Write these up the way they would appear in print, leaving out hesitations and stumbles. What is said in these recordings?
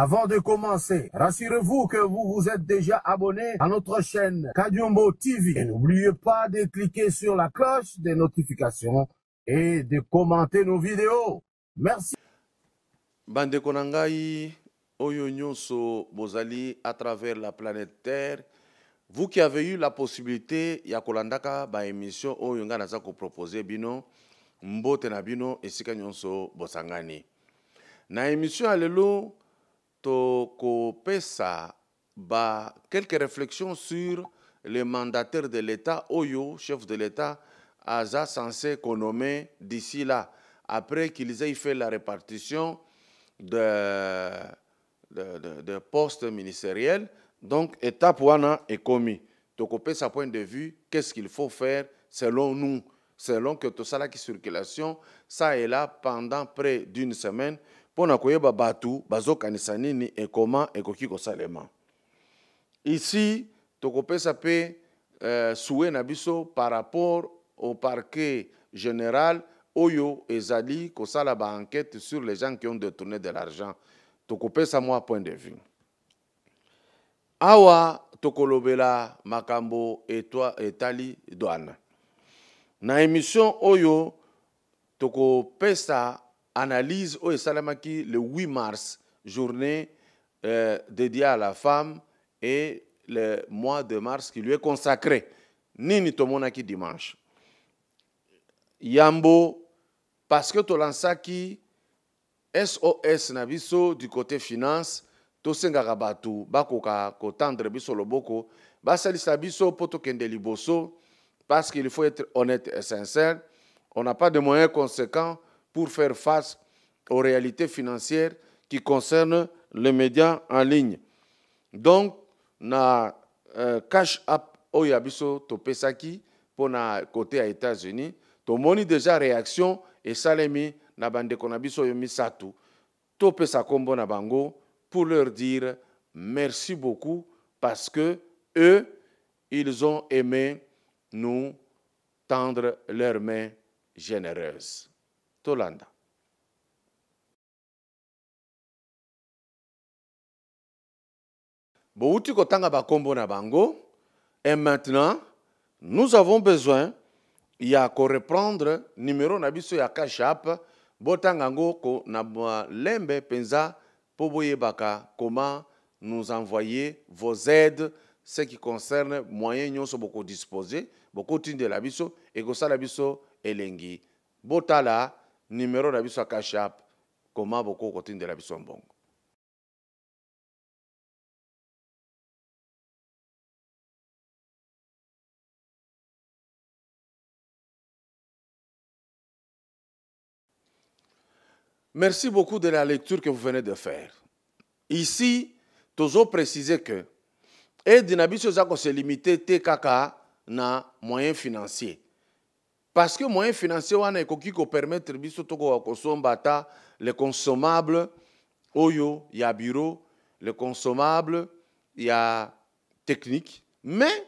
Avant de commencer, rassurez-vous que vous vous êtes déjà abonné à notre chaîne Kadiombo TV. Et n'oubliez pas de cliquer sur la cloche des notifications et de commenter nos vidéos. Merci. Bande Konangai, Oyo Nyonso Bozali à travers la planète Terre. Vous qui avez eu la possibilité, ya kolandaka ba émission Oyo nga naza ko proposer bino, mbote na bino esika nyonso bosangani. Na émission alelo to ko pesa ba quelques réflexions sur les mandataires de l'État Oyo, chef de l'État, aza censé nommer d'ici là, après qu'ils aient fait la répartition de postes ministériels. Donc, étape wana est commis. Donc, sa point de vue, qu'est-ce qu'il faut faire selon nous, selon que tout ça là qui circulation, ça est là pendant près d'une semaine, pour na koyeba batu, bazo kanisanini et comment et koki kosalema. Ici, tokope ça peut souhait nabiso par rapport au parquet général Oyo ezali kosala ba enquête sur les gens qui ont détourné de l'argent. Tokope ça moi point de vue. Awa tokolobela makambo etali douane. Na émission Oyo tokopesa analyse o esalamaki le 8 mars, journée dédiée à la femme, et le mois de mars qui lui est consacré. Nini tomonaki dimanche. Yambo, parce que tolansaki SOS nabiso du côté finance, tosengaka batu bakoka kotendre biso loboko, basalisa biso poto kende liboso, parce qu'il faut être honnête et sincère. On n'a pas de moyens conséquents pour faire face aux réalités financières qui concernent les médias en ligne. Donc, na cash app oyabiso topesaki pour na côté à États-Unis, to moni déjà réaction et salemi na bande konabiso yomi satu, topesa kombo na bango pour leur dire merci beaucoup parce que eux, ils ont aimé nous tendre leurs mains généreuses. Tolanda. Bouti kotanga bakombo na bango, et maintenant, nous avons besoin, il y a qu'à reprendre numéro nabiso ya Kashap, botangango ko na lembe penza poboye baka, comment nous envoyer vos aides, ce qui concerne moyens nyonso boko disposer, boko tinde la biso, et ko sala biso elengi. Botala numéro nabiso ya Kashap, comment boko tinde la biso mbongo. Merci beaucoup de la lecture que vous venez de faire. Ici, toujours préciser que aide nabiso zako se limiter te kaka na moyens financiers. Parce que moyens financiers wana ekoki ko permettre biso toko kosombata les consommables oyo ya bureau, les consommables ya technique, mais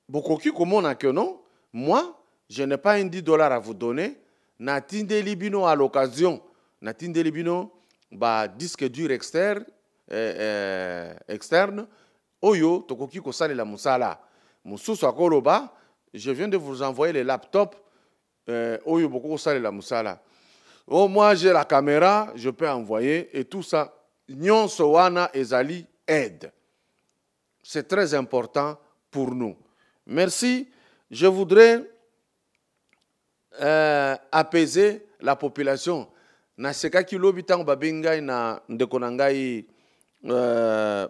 bokoki komona que non, moi je n'ai pas un 10 $ à vous donner, na tinde libino à l'occasion. Natinde libino ba disque dur externe oyo tokoki kosala la musala mususu akoloba, je viens de vous envoyer les laptops oyo boko kosala la musala. Oh, moi j'ai la caméra, je peux envoyer et tout ça. Nyonso wana ezali aide. C'est très important pour nous. Merci. Je voudrais apaiser la population. Na seka kilobi tango babingai na ndeko na ngai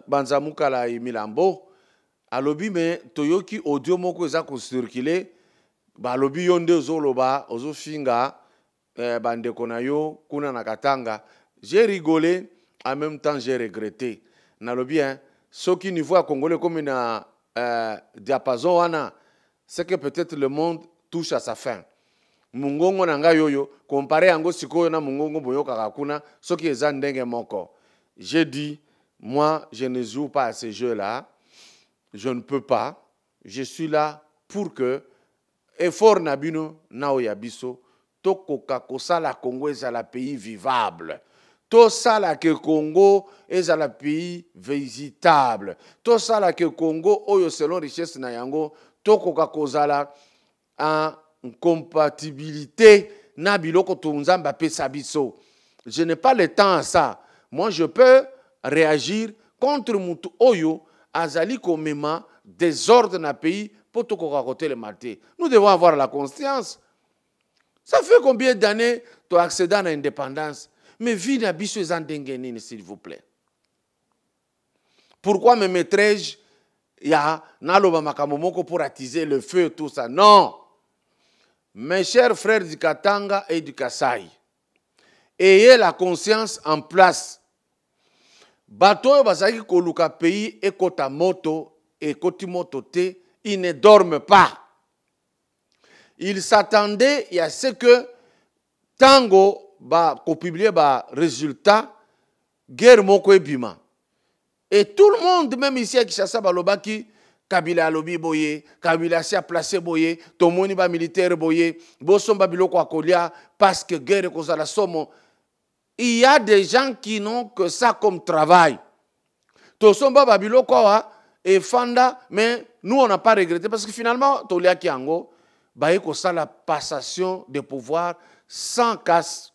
banzamuka la Milambo alobi me toyoki audio moko eza ko circuler ba lobi yonde ozoloba ozofinga bandeko na yo kuna na Katanga. J'ai rigolé, en même temps j'ai regretté. Na lobi soki niveau congolais comme na diapason wana, c'est que peut-être le monde touche à sa fin. Mungongo nanga yoyo comparé ango sikoyo na mungongo boyoka kakuna soki eza ndenge moko. J'ai dit moi je ne joue pas à ces jeux-là. Je ne peux pas. Je suis là pour que effort nabino na oyabiso tokoka kosala Congo ezala pays vivable. Tout ça là que Congo est un pays visitable. Tout ça là que Congo, oyo selon richesse na yango, to koka kozala en compatibilité na biloko tunzamba pesa biso. Je n'ai pas le temps à ça. Moi, je peux réagir contre mutu oyo azali komema désordre na pays pour to koka kote le maté. Nous devons avoir la conscience. Ça fait combien d'années tu as accédé à l'indépendance? Mais vie na biso ezandengenini, s'il vous plaît. Pourquoi me mettrais-je ya naloba makamomoko pour attiser le feu tout ça? Non. Mes chers frères du Katanga et du Kasaï, ayez la conscience en place. Bato bazaki koluka pays et kota moto et koti moto te, ils ne dorment pas. Ils s'attendaient à ce que tango ba ko publier ba résultat guerre moko ebima. Et tout le monde, même ici à Kinshasa, balobaki Kabila alobi boye, Kabila si a placé boye, tomoni ba militaire boye, bosomba biloko akolia parce que guerre kozala somo. Il y a des gens qui n'ont que ça comme travail. Tosomba ba biloko wa et fanda, mais nous on n'a pas regretté parce que finalement tolia kiango ba eko ça la passation de pouvoir sans casse.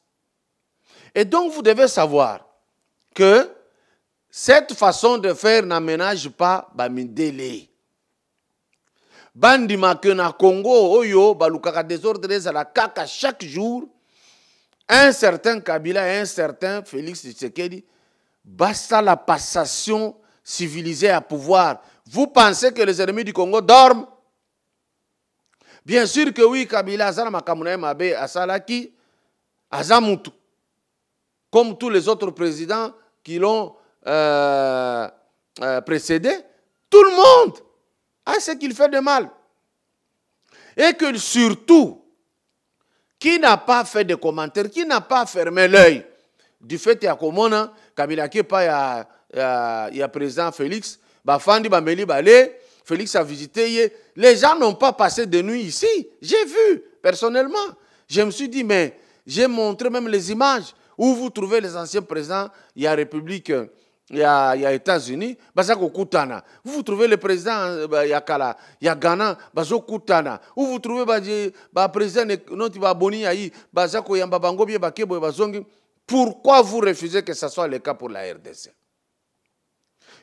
Et donc vous devez savoir que cette façon de faire n'aménage pas Bamindele. Bandima que na Congo, oyo, balukaka désordre à la kaka chaque jour, un certain Kabila et un certain Félix Tshisekedi, basta la passation civilisée à pouvoir. Vous pensez que les ennemis du Congo dorment? Bien sûr que oui, Kabila, Azana Makamunae Mabe, Asalaki, Azamutu. Comme tous les autres présidents qui l'ont précédé, tout le monde a ce qu'il fait de mal. Et que surtout, qui n'a pas fait de commentaires, qui n'a pas fermé l'œil du fait qu'il y a Komona, Kabila Kepa, il y a président Félix, Bafandi, Bameli, Balé, Félix a visité. Les gens n'ont pas passé de nuit ici. J'ai vu, personnellement. Je me suis dit, mais j'ai montré même les images où vous trouvez les anciens présidents, il y a République, il y a États-Unis, vous trouvez le président, il y a Kala, il y a Ghana, où vous trouvez le président, pourquoi vous refusez que ce soit le cas pour la RDC?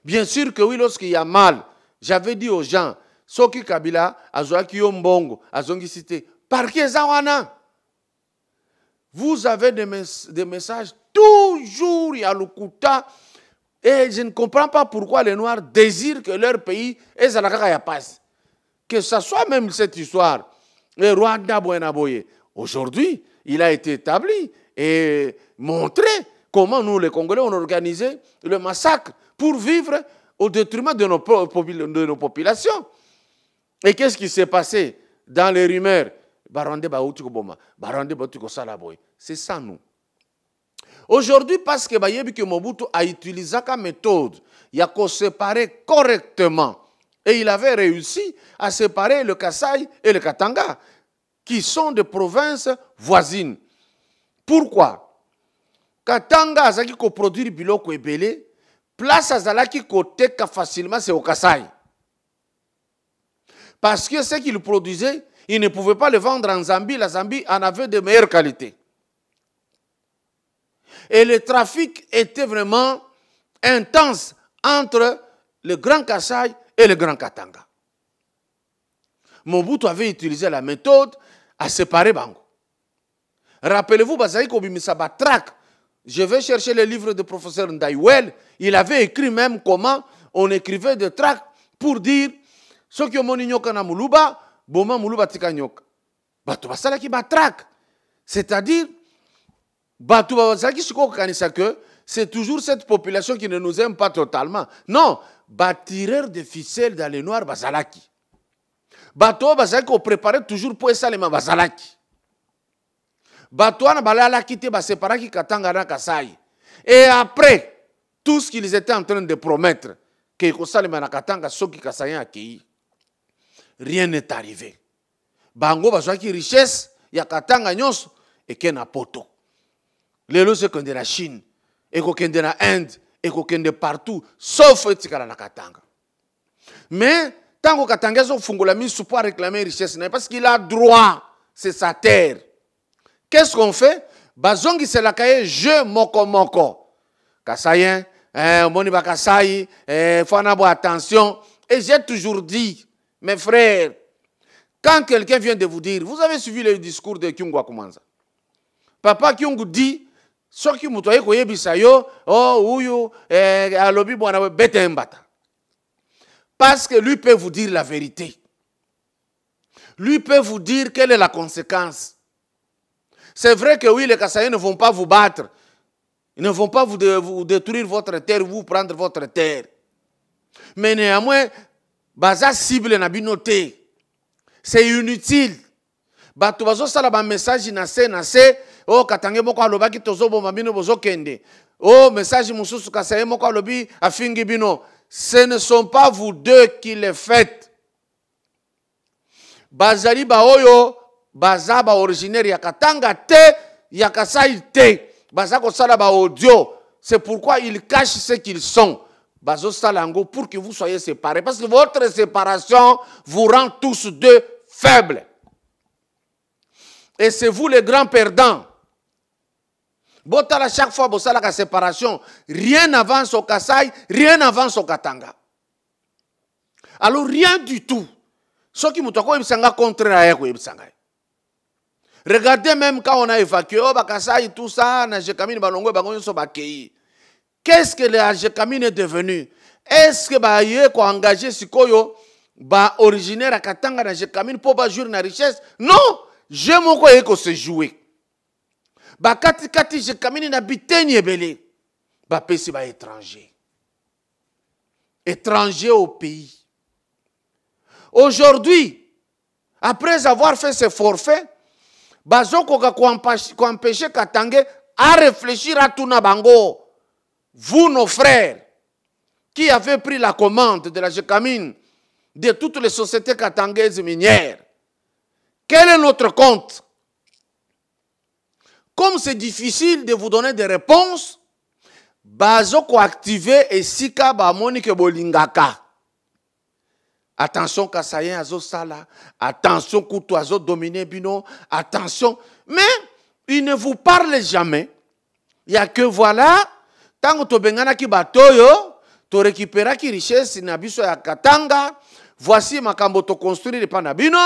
Bien sûr que oui, lorsqu'il y a mal, j'avais dit aux gens, Soki Kabila, Azoaki Yombongo, Azongi Cité, par qui Zawana? Vous avez des messages, toujours il y a le Kouta, et je ne comprends pas pourquoi les Noirs désirent que leur pays est Zalakaka passe. Que ce soit même cette histoire, le Rwanda Boyenaboye. Aujourd'hui, il a été établi et montré comment nous, les Congolais, on organisé le massacre pour vivre au détriment de nos populations. Et qu'est-ce qui s'est passé dans les rumeurs? C'est ça, nous. Aujourd'hui, parce que Mobutu a utilisé comme méthode, il a séparé correctement. Et il avait réussi à séparer le Kasaï et le Katanga, qui sont des provinces voisines. Pourquoi? Katanga a produit biloko ebele, place azalaki côté facilement, c'est au Kasaï. Parce que ce qu'il produisait, il ne pouvait pas le vendre en Zambie. La Zambie en avait de meilleure qualité. Et le trafic était vraiment intense entre le Grand Kasaï et le Grand Katanga. Mobutu avait utilisé la méthode à séparer Bango. Rappelez-vous, Bazaï Kobimisa Batrak. Je vais chercher le livre du professeur Ndaïwel. Il avait écrit même comment on écrivait des tracts pour dire ce qui ont nyoka na muluba, boma muluba tika nyoka. Batu basala ki batrak. C'est-à-dire, batu basala ki siko kanisa que c'est toujours cette population qui ne nous aime pas totalement. Non, batireur de ficelles dans les noirs basalaki. Batu basala qui préparait toujours pour ça les basalaki. Batu na balala kite baseparaki katanga na Kasai. Et après tout ce qu'ils étaient en train de promettre que kosalema na katanga soki Kasayen accueilli. Rien n'est arrivé. Bango bazwaki richesse ya katanga nyonso et na poto. Lelo c'est comme de la Chine. ekokende na Inde, ekokende partout, sauf etikala na Katanga. Mais tant que Katanga fungola misu pour réclamer richesse, parce qu'il a droit, c'est sa terre. Qu'est-ce qu'on fait? Bazongi c'est la cahier je moko. Kasayen, moni ba Kasai, faut en avoir attention. Et j'ai toujours dit, mes frères, quand quelqu'un vient de vous dire, vous avez suivi le discours de Kyungu Akumanza. Papa Kyungu dit, soki mutoye koyebisa yo, oh uyu, alobi bwana bete mbata. Parce que lui peut vous dire la vérité. Lui peut vous dire quelle est la conséquence. C'est vrai que oui, les Kassaïens ne vont pas vous battre. Ils ne vont pas vous détruire votre terre, vous prendre votre terre. Mais néanmoins, baza cible na binoté. C'est inutile. Bato bazo sala ba message nase, oh Katange moko alobaki tozo bomba bino bozo kende. Oh message mususu Kassaïen moko alobi afingi bino. Ce ne sont pas vous deux qui les faites. Bazali ba oyo bazaba originaire ya Katanga te, ya Kasai te. Bazako sala ba audio. C'est pourquoi ils cachent ce qu'ils sont. Bazo salango pour que vous soyez séparés. Parce que votre séparation vous rend tous deux faibles. Et c'est vous les grands perdants. Botala chaque fois bosala la séparation, rien n'avance au Kasai, rien n'avance au Katanga. Alors rien du tout. Ce qui m'a dit contraire. Regardez même quand on a évacué au Kasai tout ça, na Jekamine balongo bango so bakei. Qu'est-ce que le Jekamine est devenu? Est-ce que ba yé ko engagé sikoyo ba originaire à Katanga na Jekamine pour ba jouer na richesse? Non, je moko yeko se jouer. Ba kati je kamini na biteni ebele ba pesi ba étranger au pays. Aujourd'hui, après avoir fait ce forfait, bazoko ka ko empêcher Katanga à réfléchir à tout na bango. Vous nos frères qui avez pris la commande de la Jekamine, de toutes les sociétés katangaises minières, quel est notre compte? Comme c'est difficile de vous donner des réponses, bazoko activer et sika ba monike bolingaka. Attention Kassayen azo sala, attention Kutu azo dominer bino, attention. Mais il ne vous parle jamais. Il n'y a que voilà, tant que tu bengana ki batoyo, tu récupéras ki richesse na biso ya Katanga, voici makambo to construire pa na bino,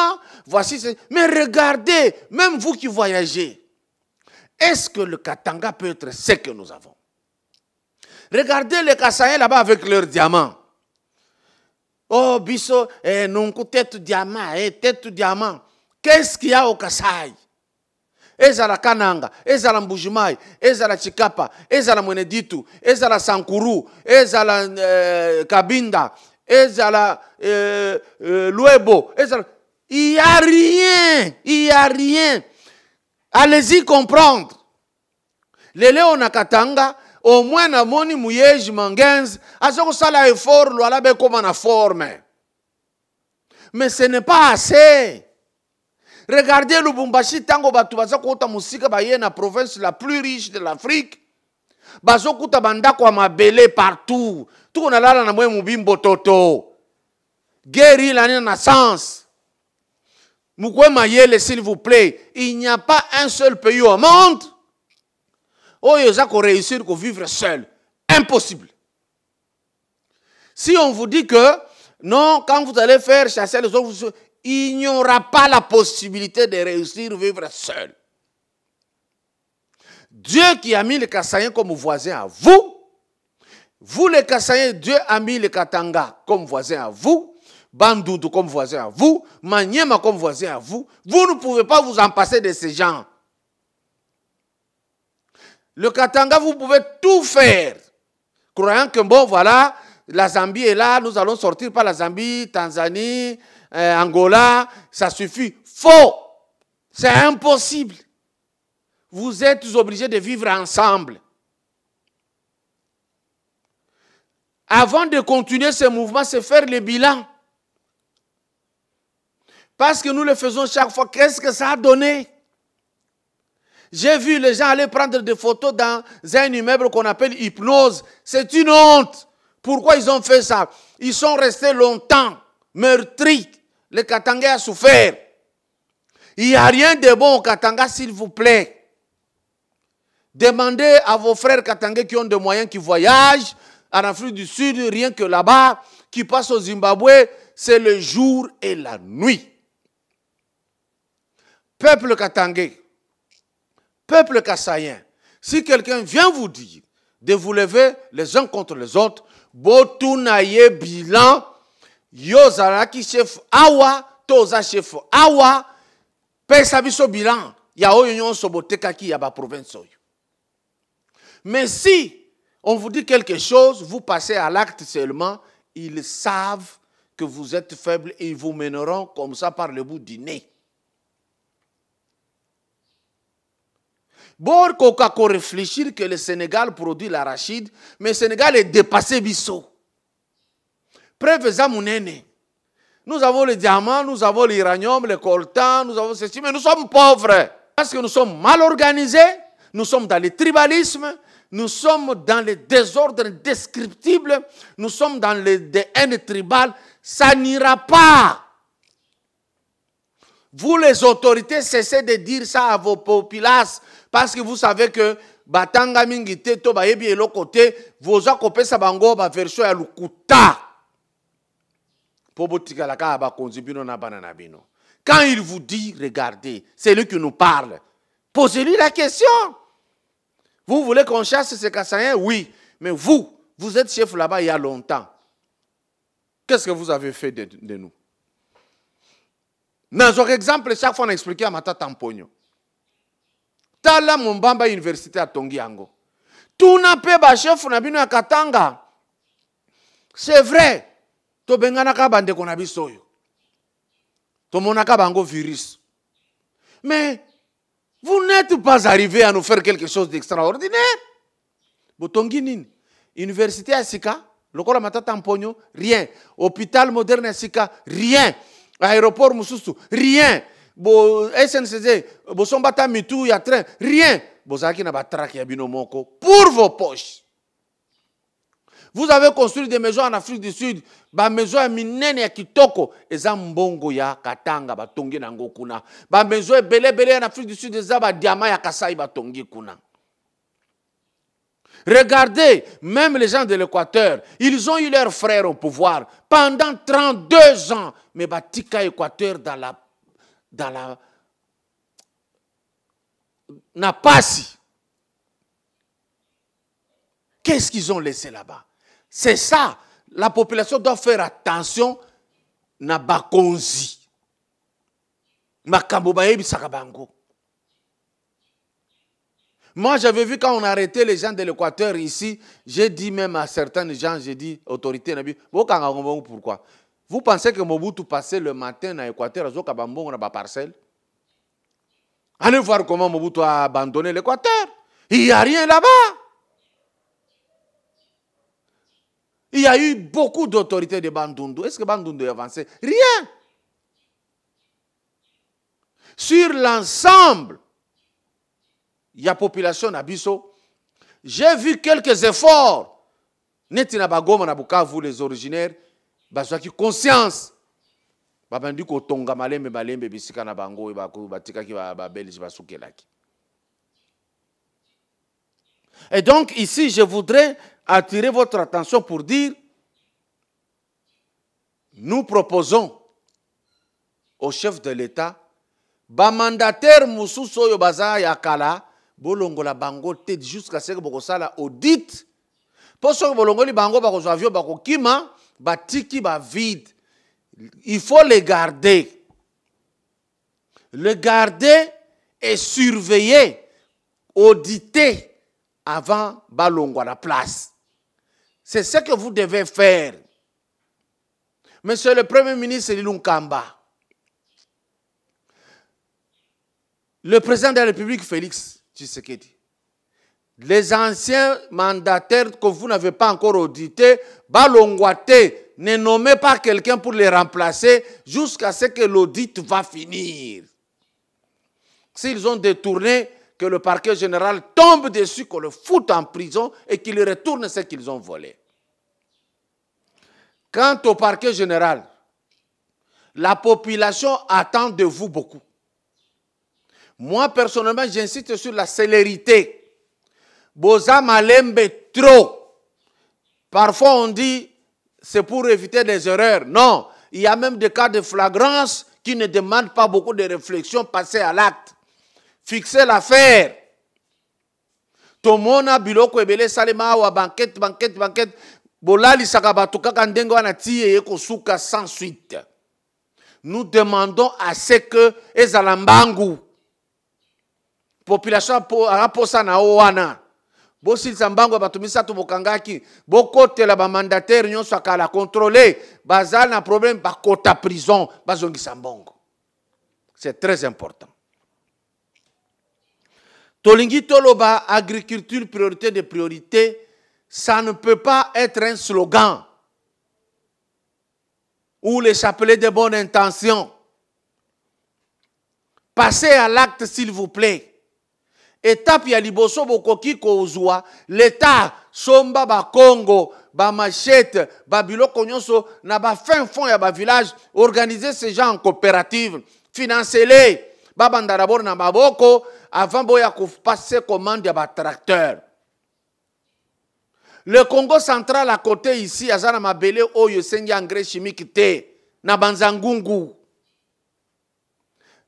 voici. Mais regardez, même vous qui voyagez, est-ce que le Katanga peut être ce que nous avons? Regardez les Kassaïens là-bas avec leurs diamants. Oh, biso, non, tête diamant. Qu'est-ce qu'il y a au Kasaï? Ezala Kananga, ezala Mbujimai, ezala Chikapa, ezala Mweneditu, ezala Sankuru, ezala Kabinda, ezala Luebo, ezala... Il n'y a rien. Allez-y comprendre. Les Léona Katanga, au moins na moni mouyeji mangenz, azoko sala effort lo alabe comme na forme. Mais ce n'est pas assez. Regardez Lubumbashi tango batu bazoko ta musika baye na province la plus riche de l'Afrique. Bazoko ta bandako a mabele partout. Tout on a là na mwe mubimbo toto. Guerre la naissance. S'il vous plaît, il n'y a pas un seul pays au monde où ils ont réussi à vivre seul. Impossible. Si on vous dit que non, quand vous allez faire chasser les autres, il n'y aura pas la possibilité de réussir à vivre seul. Dieu qui a mis les Kassaïens comme voisins à vous, vous les Kassaïens, Dieu a mis les Katanga comme voisins à vous, Bandoudu comme voisin à vous, Maniema comme voisin à vous, vous ne pouvez pas vous en passer de ces gens. Le Katanga, vous pouvez tout faire, croyant que bon, voilà, la Zambie est là, nous allons sortir par la Zambie, Tanzanie, Angola, ça suffit. Faux! C'est impossible. Vous êtes obligés de vivre ensemble. Avant de continuer ce mouvement, c'est faire le bilan. Parce que nous le faisons chaque fois. Qu'est-ce que ça a donné? J'ai vu les gens aller prendre des photos dans un immeuble qu'on appelle Hypnose. C'est une honte. Pourquoi ils ont fait ça? Ils sont restés longtemps meurtris. Le Katanga a souffert. Il n'y a rien de bon au Katanga, s'il vous plaît. Demandez à vos frères Katangais qui ont des moyens, qui voyagent en Afrique du Sud, rien que là-bas, qui passent au Zimbabwe, c'est le jour et la nuit. Peuple Katangais, peuple kassaïen, si quelqu'un vient vous dire de vous lever les uns contre les autres, Botunaye bilan, Yozaraki chef awa, Toza chef awa, Pesabiso bilan, Yaoyon Sobotekaki Yaba province. Mais si on vous dit quelque chose, vous passez à l'acte seulement, ils savent que vous êtes faible et ils vous mèneront comme ça par le bout du nez. Bon, qu'on réfléchir que le Sénégal produit l'arachide, mais le Sénégal est dépassé bisso. Preuve Zamounene. Nous avons le diamant, nous avons l'uranium, le coltan, nous avons ceci, mais nous sommes pauvres. Parce que nous sommes mal organisés, nous sommes dans le tribalisme, nous sommes dans le désordre indescriptible, nous sommes dans les haines tribales. Ça n'ira pas. Vous, les autorités, cessez de dire ça à vos populaces, parce que vous savez que Batanga Mingite, Tobayebi et l'autre côté, vos acopés sabango, ba version ya lukuta. Quand il vous dit, regardez, c'est lui qui nous parle. Posez-lui la question. Vous voulez qu'on chasse ces Kassaïens? Oui. Mais vous êtes chef là-bas il y a longtemps. Qu'est-ce que vous avez fait de nous? Dans un exemple, chaque fois on a expliqué à Mata Tampogno. Tala Mumbamba Université à Tongiango. Tout n'a pas chef Nabino à Katanga. C'est vrai. To benganaka bande qu'on a bisoyo. To monaka bango virus. Mais vous n'êtes pas arrivé à nous faire quelque chose d'extraordinaire. Botonginine. Université à Sika, Lokola Mata Tampogno, rien. Hôpital moderne à Sika, rien. Aéroport Moussousou, rien. Bo SNCC, bo Sombata Mitou, y a train, rien. Bozaki na batrak ya binomoko pour vos poches. Vous avez construit des maisons en Afrique du Sud, ba maison ya minene ya kitoko, eza mbongo ya Katanga batongi nango kuna. Ba maison belé en Afrique du Sud, eza ba diamant ya Kasai batongi kuna. Regardez, même les gens de l'Équateur, ils ont eu leurs frères au pouvoir pendant 32 ans. Mais Batika Équateur n'a pas si. Qu'est-ce qu'ils ont laissé là-bas? C'est ça. La population doit faire attention. Na bakonzi. Makambo bayebi sakabango. Moi, j'avais vu quand on arrêtait les gens de l'Équateur ici, j'ai dit même à certains gens, j'ai dit, autorité, pourquoi? Vous pensez que Mobutu passait le matin à l'Équateur, à la parcelle? Allez voir comment Mobutu a abandonné l'Équateur. Il n'y a rien là-bas. Il y a eu beaucoup d'autorités de Bandundu. Est-ce que Bandundu a avancé? Rien. Sur l'ensemble, il y a population à Bisso. J'ai vu quelques efforts. Netina Bagoma na Bukavu, les originaires, qui conscience. Babandi ko tonga malembe malembe bisika na bango batika ki ba belge basukelaki. Et donc ici, je voudrais attirer votre attention pour dire, nous proposons au chef de l'État, ba mandataire Moussousou Yobaza Yakala, bolongola bango tête jusqu'à ce que bokosala audit. Pour ce que bolongoli bango bako avion bako kima, batiki ba vide. Il faut les garder. Le garder et surveiller, auditer avant balongo à la place. C'est ce que vous devez faire. Monsieur le Premier ministre Lilunkamba, le président de la République Félix Tshisekedi, les anciens mandataires que vous n'avez pas encore audités, balongwate, ne nommez pas quelqu'un pour les remplacer jusqu'à ce que l'audit va finir. S'ils ont détourné que le parquet général tombe dessus, qu'on le foute en prison et qu'il retourne ce qu'ils ont volé. Quant au parquet général, la population attend de vous beaucoup. Moi, personnellement, j'insiste sur la célérité. Boza malembe trop. Parfois, on dit, c'est pour éviter des erreurs. Non, il y a même des cas de flagrance qui ne demandent pas beaucoup de réflexion, passer à l'acte. Fixer l'affaire. Tomona biloko ebele salema wa banquette. Bolali sakabatuka kandengo anati eko suka sans suite. Nous demandons à ce que ezalambangu population aposa na owana bosi zambangu batumisa to bokangaki bokotela ba mandataire nyonso akala contrôler bazal na problème bakota prison bazongisa mbongo. C'est très important. Tolingi toloba agriculture priorité de priorité, ça ne peut pas être un slogan ou les chapelets de bonne intention. Passez à l'acte s'il vous plaît. Étape ya liboso bokoki kozwa l'État somba ba Congo ba machette ba biloko nyonso na ba fin fond ya ba village, organiser ces gens en coopérative, financer-les ba banda d'abord na maboko avant boya ko passer commande ya ba tracteur. Le Congo central à côté ici azana mabele oyo sengi engrais chimique te na banzangungu.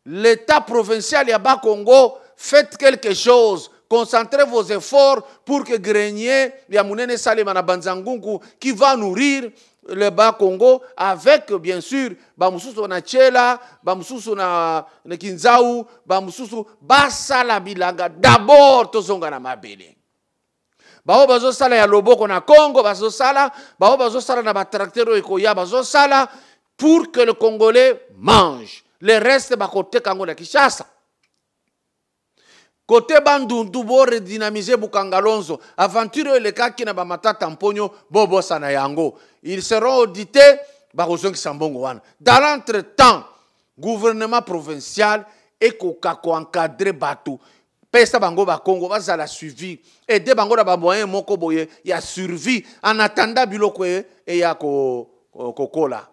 L'État provincial ya ba Congo, faites quelque chose, concentrez vos efforts pour que grenier Yamounene Salema na Banzangungu qui va nourrir le bas Congo avec bien sûr Bamususu na Tchela, Bamususu na Kinzaou, Bamususu Basala Bilanga d'abord tozonga na mabele. Bao bazo sala ya loboko na Congo bazo sala, bao bazo sala na batractero ekoya bazo sala pour que le Congolais mange. Le reste bakote kango na Kinshasa. Côté Bandundu bo redynamiser Bukangalonzo, aventure le cas qui n'a pas matata tamponyo bobo sana yango. Ils seront audités bakozongi sambongo wana. Dans l'entretemps, gouvernement provincial et kokako encadrer batu. Pesa bango ba Congo baza la suivi et de bango da ba moyen moko boye ya survie en attendant biloko e ya kokola.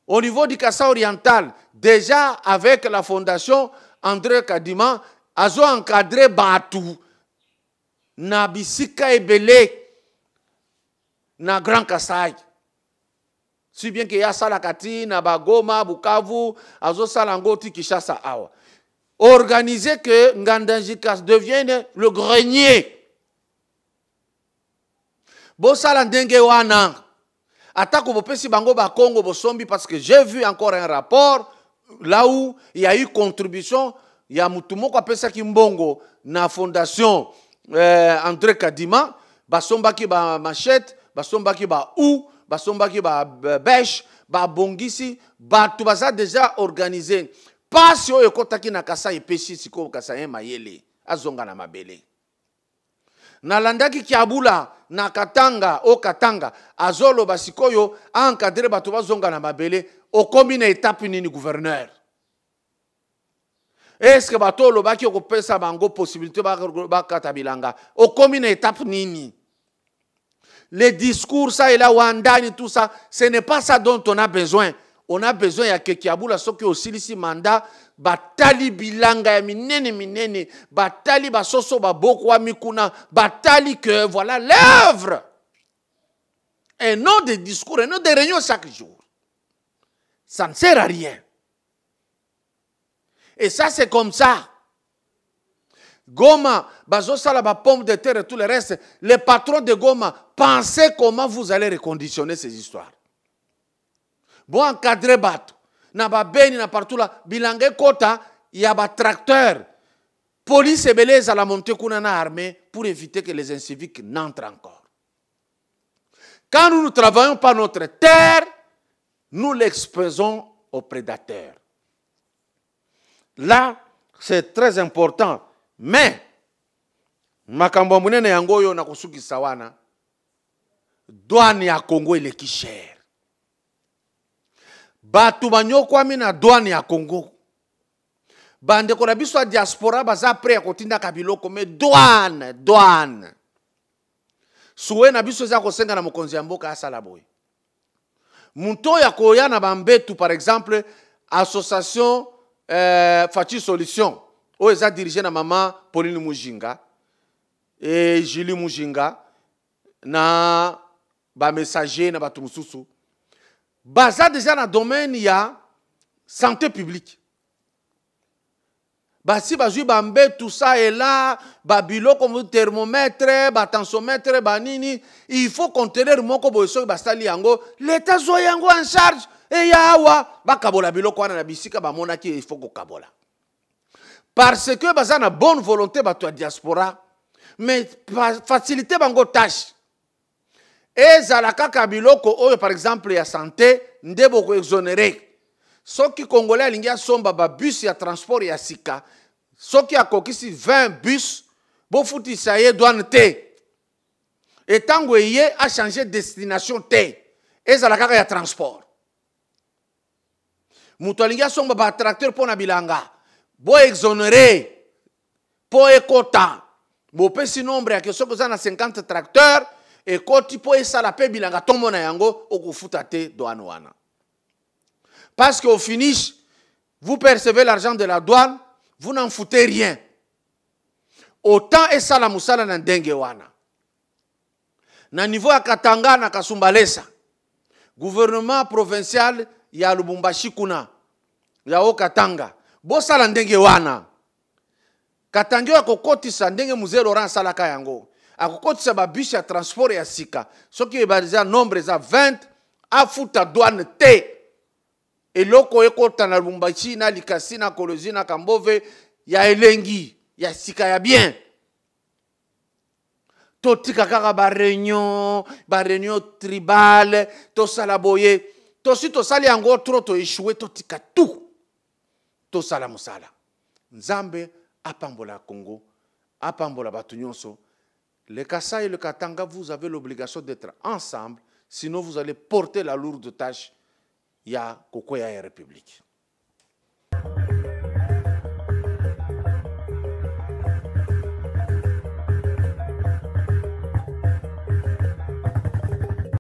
Au niveau du Kassa oriental, déjà avec la fondation André Kadima, azo encadré Batu, na bisika ebele, na Grand Kassai. Si bien que y a Salakati, na Bagoma, Bukavu, azo Salangoti, Kishasa Awa. Organiser que Ngandanjikas devienne le grenier. Bo Salandenge wana. Attaque au Pessi Bango Bakongo Bosombi parce que j'ai vu encore un rapport là où il y a eu contribution, il y a Moutumoko Pesa Kimbongo na fondation André Kadima, Basombaki ba machette, Basombaki ba ou, Basombaki ba bêche, ba bongisi, ba tout ça déjà organisé. Pas si on kotaki na kasa epesi siko kasa mayele, azonga na mabele. Nalandaki Kiabula na Katanga o Katanga azolo basikoyo encadré bato bazonga na mabele o commune étape nini gouverneur. Est-ce que bato lo baki ko pesa bango possibilité ba katabilanga o commune étape nini? Les discours ça et là wandani tout ça, ce n'est pas ça dont on a besoin. On a besoin ya que Kiabula soki osilisi mandat batali bilanga ya minene batali basoso babokwa mikuna batali que voilà l'œuvre et non des discours et non des réunions chaque jour. Ça ne sert à rien. Et ça c'est comme ça. Goma bazo sala ba pomme de terre et tout le reste, les patrons de Goma, pensez comment vous allez reconditionner ces histoires. Bon encadrer bateau. Na ba beni na partout là, bilangé kota, il y a ba tracteur. Police et beleza à la montée kuna na armée pour éviter que les inciviques n'entrent encore. Quand nous ne travaillons pas notre terre, nous l'exposons aux prédateurs. Là, c'est très important. Mais, makambo munene yango yo na kusuki sawana, douane ya Congo il est qui cher. Batu banyokwami na douane ya Congo. bande ko na biso ya diaspora baza prêt kotinda kabiloko mais douane suwe na biso za kosenga na mokonzi ya mboka asala boye muto ya koya na bambetu par exemple association Fachi Solution o eza dirigé na mama Pauline Mujinga et Julie Mujinga na ba messager na batu mususu baza déjà na domaine ya santé publique basi bazui bambe tout ça et là babilo comme thermomètre batensomètre banini il faut contenir moko boyeso basali yango l'état zo yango en charge et yawa bakabola biloko wana na bisika bamona ki il faut ko kabola parce que baza na bonne volonté bato ya diaspora mais faciliter bango tâche ezala kaka biloko oyo par exemple ya santé ndebo ko exonérer soki congolais alingi asomba ba bus ya transport ya sika soki akokisi 20 bus bofutisa ye douane te etango ye a changé destination te ezala kaka ya transport mutu alingi asomba ba tracteur mpo na bilanga bo exonérer po ekota bopesi nombre yake soki oza na 50 tracteur ekoti po esala pe bilanga tomona yango okofuta te douane wana. Parce qu'au finish, vous percevez l'argent de la douane, vous n'en foutez rien. Autant et ça la musala na ndenge wana. Na niveau ya Katanga na Kasumbalesa, gouvernement provincial ya Lubumbashi kuna, ya o Katanga, bo sala ndenge wana. Katanga ya kokotisa ndenge muzee Laurent salaka yango. Akokotisa ba bus ya transport ya sika. Soki ebaliza nombre za 20, afuta douane te. Et loko ekota na Lubumbashi na Likasi na Kolozi na Kambove ya elengi ya sika ya bien. Totika kaka ba réunion tribale, to sala boye, to si to sali yango tro to échoué totika tout. To sala musala. Nzambe apambola Congo, apambola batu nyonso. Le Kasai et le Katanga, vous avez l'obligation d'être ensemble, sinon vous allez porter la lourde tâche ya Kokoya République.